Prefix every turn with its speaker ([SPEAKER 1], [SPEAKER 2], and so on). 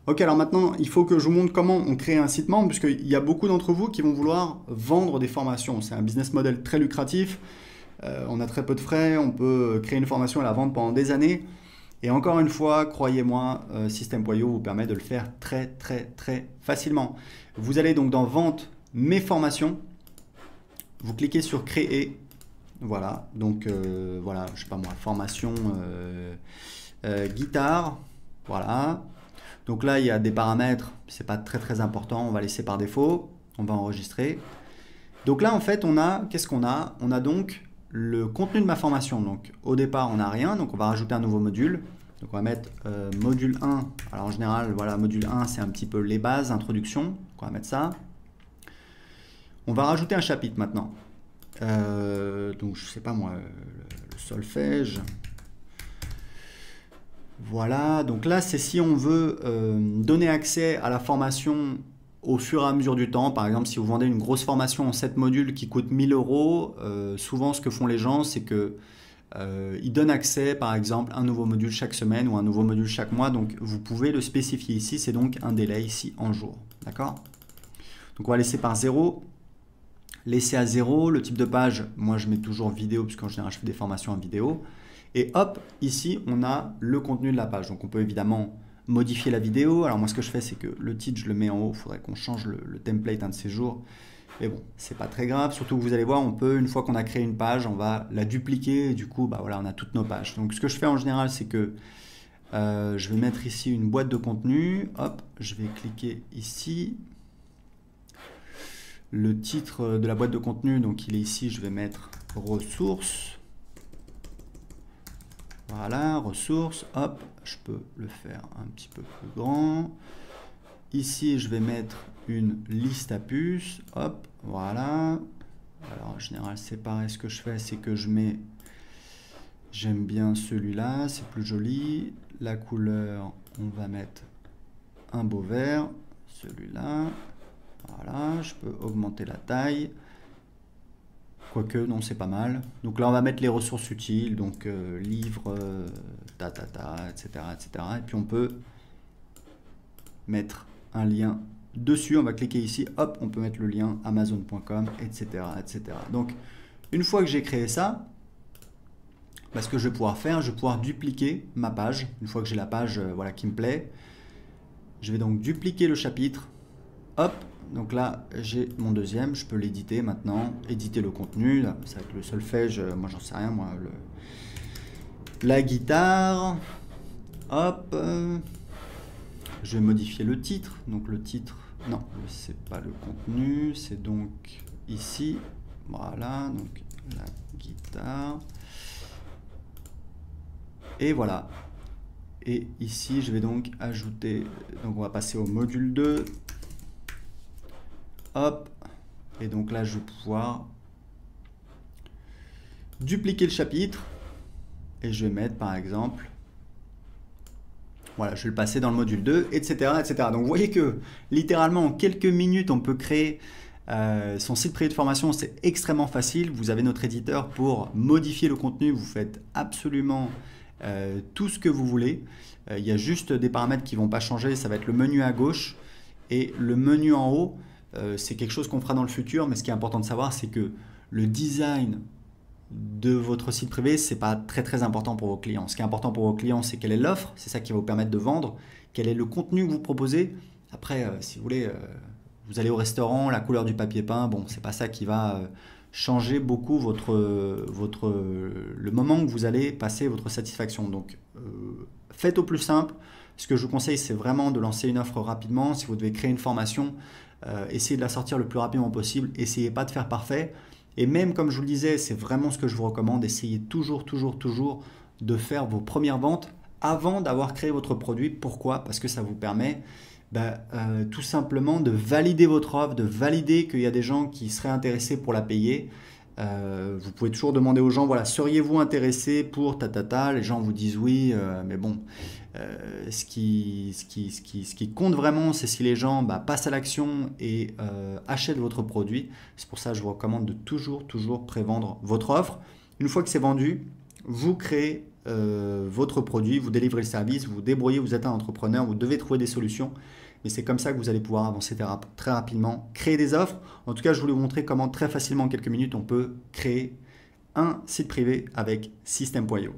[SPEAKER 1] Ok, alors maintenant, il faut que je vous montre comment on crée un site membre, puisqu'il y a beaucoup d'entre vous qui vont vouloir vendre des formations. C'est un business model très lucratif, on a très peu de frais, on peut créer une formation et la vendre pendant des années. Et encore une fois, croyez-moi, System.io vous permet de le faire très très très facilement. Vous allez donc dans Vente, Mes formations, vous cliquez sur Créer. Voilà, donc voilà, je sais pas moi, formation guitare, voilà. Donc là, il y a des paramètres, c'est pas très très important, on va laisser par défaut, on va enregistrer. Donc là, en fait, on a, qu'est-ce qu'on a? On a donc le contenu de ma formation. Donc au départ, on n'a rien, donc on va rajouter un nouveau module. Donc on va mettre module 1. Alors en général, voilà, module 1, c'est un petit peu les bases, introduction. Donc on va mettre ça. On va rajouter un chapitre maintenant. Donc je sais pas moi, le solfège. Voilà, donc là, c'est si on veut donner accès à la formation au fur et à mesure du temps. Par exemple, si vous vendez une grosse formation en 7 modules qui coûte 1000 euros, souvent ce que font les gens, c'est que ils donnent accès, par exemple, à un nouveau module chaque semaine ou un nouveau module chaque mois. Donc vous pouvez le spécifier ici, c'est donc un délai ici en jour. D'accord? Donc on va laisser par 0. Laisser à 0, le type de page, moi je mets toujours vidéo, puisqu'en général je fais des formations en vidéo. Et hop, ici on a le contenu de la page. Donc on peut évidemment modifier la vidéo. Alors moi ce que je fais, c'est que le titre je le mets en haut. Il faudrait qu'on change le template un de ces jours. Mais bon, c'est pas très grave. Surtout que vous allez voir, on peut, une fois qu'on a créé une page, on va la dupliquer. Et du coup, bah voilà, on a toutes nos pages. Donc ce que je fais en général, c'est que je vais mettre ici une boîte de contenu. Hop, je vais cliquer ici. Le titre de la boîte de contenu, donc il est ici, je vais mettre ressources. Voilà, ressources, hop, je peux le faire un petit peu plus grand. Ici, je vais mettre une liste à puces, hop, voilà. Alors en général, c'est pareil, ce que je fais, c'est que je mets, j'aime bien celui-là, c'est plus joli. La couleur, on va mettre un beau vert, celui-là. Voilà, je peux augmenter la taille. Quoique, non, c'est pas mal. Donc là, on va mettre les ressources utiles, donc livres, etc., etc. Et puis on peut mettre un lien dessus. On va cliquer ici, hop, on peut mettre le lien amazon.com, etc., etc. Donc, une fois que j'ai créé ça, bah, ce que je vais pouvoir faire, je vais pouvoir dupliquer ma page. Une fois que j'ai la page voilà, qui me plaît, je vais donc dupliquer le chapitre. Hop, donc là j'ai mon deuxième, je peux l'éditer maintenant, éditer le contenu, ça va être le solfège, moi j'en sais rien, moi, la guitare, hop, je vais modifier le titre, donc le titre, non, c'est pas le contenu, c'est donc ici, voilà, donc la guitare, et voilà. Et ici, je vais donc ajouter, donc on va passer au module 2. Hop, et donc là je vais pouvoir dupliquer le chapitre et je vais mettre par exemple, voilà, je vais le passer dans le module 2, etc., etc. Donc vous voyez que littéralement en quelques minutes on peut créer son site privé de formation. C'est extrêmement facile. Vous avez notre éditeur pour modifier le contenu, vous faites absolument tout ce que vous voulez. Il y a juste des paramètres qui ne vont pas changer, ça va être le menu à gauche et le menu en haut. C'est quelque chose qu'on fera dans le futur, mais ce qui est important de savoir, c'est que le design de votre site privé, c'est pas très très important pour vos clients. Ce qui est important pour vos clients, c'est quelle est l'offre, c'est ça qui va vous permettre de vendre, quel est le contenu que vous proposez. Après, si vous voulez, vous allez au restaurant, la couleur du papier peint, bon, c'est pas ça qui va changer beaucoup le moment que vous allez passer votre satisfaction. Donc, faites au plus simple. Ce que je vous conseille, c'est vraiment de lancer une offre rapidement. Si vous devez créer une formation, essayez de la sortir le plus rapidement possible. Essayez pas de faire parfait. Et même comme je vous le disais, c'est vraiment ce que je vous recommande. Essayez toujours, toujours, toujours de faire vos premières ventes avant d'avoir créé votre produit. Pourquoi? Parce que ça vous permet tout simplement de valider votre offre, de valider qu'il y a des gens qui seraient intéressés pour la payer. Vous pouvez toujours demander aux gens, voilà, seriez-vous intéressé pour ta. Les gens vous disent oui, mais bon, ce qui compte vraiment, c'est si les gens passent à l'action et achètent votre produit. C'est pour ça que je vous recommande de toujours, toujours prévendre votre offre. Une fois que c'est vendu, vous créez votre produit, vous délivrez le service, vous vous débrouillez, vous êtes un entrepreneur, vous devez trouver des solutions. Mais c'est comme ça que vous allez pouvoir avancer très rapidement, créer des offres. En tout cas, je voulais vous montrer comment très facilement, en quelques minutes, on peut créer un site privé avec Systeme.io.